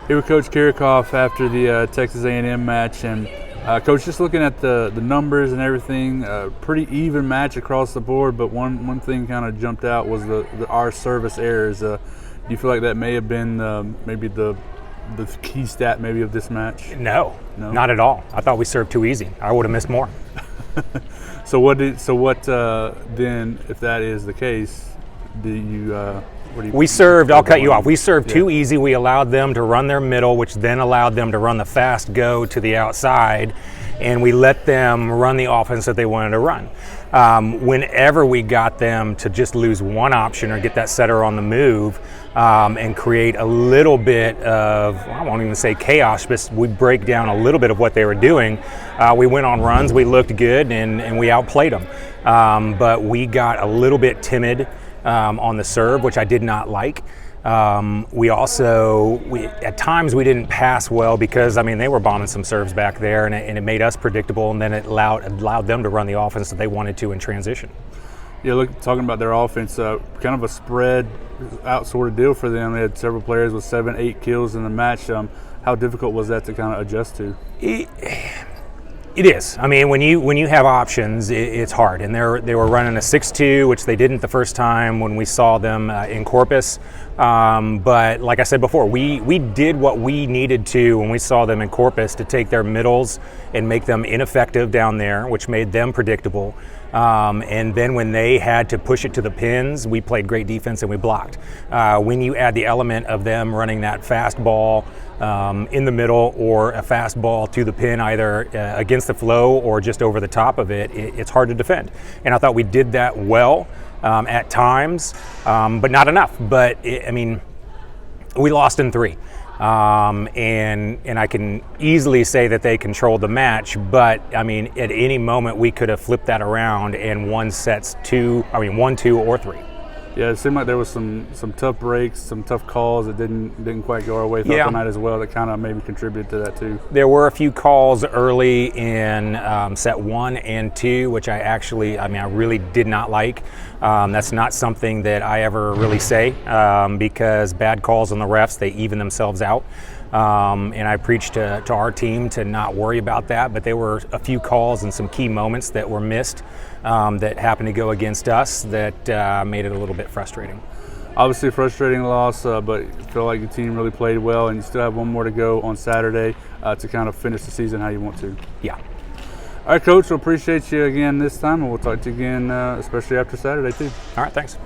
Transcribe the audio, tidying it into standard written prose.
Here with Coach Kiracofe after the Texas A&M match, and Coach, just looking at the numbers and everything, pretty even match across the board. But one thing kind of jumped out was our service errors. Do you feel like that may have been maybe the key stat maybe of this match? No, not at all. I thought we served too easy. I would have missed more. So what then, if that is the case, we served, I'll cut you off. We served too easy. We allowed them to run their middle, which then allowed them to run the fast go to the outside, and we let them run the offense that they wanted to run. Whenever we got them to just lose one option or get that setter on the move and create a little bit of, I won't even say chaos, but we break down a little bit of what they were doing, we went on runs, we looked good, and we outplayed them. But we got a little bit timid on the serve, which I did not like. At times we didn't pass well because, they were bombing some serves back there, and it made us predictable, and then it allowed them to run the offense that they wanted to in transition. Yeah, look, talking about their offense, kind of a spread out sort of deal for them. They had several players with 7-8 kills in the match. How difficult was that to kind of adjust to? It is. When you have options, it's hard. And they were running a 6-2, which they didn't the first time when we saw them in Corpus. But like I said before, we did what we needed to when we saw them in Corpus to take their middles and make them ineffective down there, which made them predictable. And then when they had to push it to the pins, we played great defense and we blocked. When you add the element of them running that fast ball in the middle or a fast ball to the pin, either against the flow or just over the top of it, it's hard to defend. And I thought we did that well at times, but not enough. But we lost in 3. And I can easily say that they controlled the match, but at any moment we could have flipped that around and won sets 1, 2, or 3. Yeah, it seemed like there was some tough breaks, some tough calls that didn't quite go our way throughout the night as well. That kind of maybe contributed to that too. There were a few calls early in set 1 and 2, which I really did not like. That's not something that I ever really say because bad calls on the refs, they even themselves out. And I preached to our team to not worry about that, but there were a few calls and some key moments that were missed that happened to go against us that made it a little bit frustrating. Obviously frustrating loss, but I feel like the team really played well, and you still have one more to go on Saturday to kind of finish the season how you want to. Yeah. All right, Coach, we'll appreciate you again this time, and we'll talk to you again, especially after Saturday too. All right, thanks.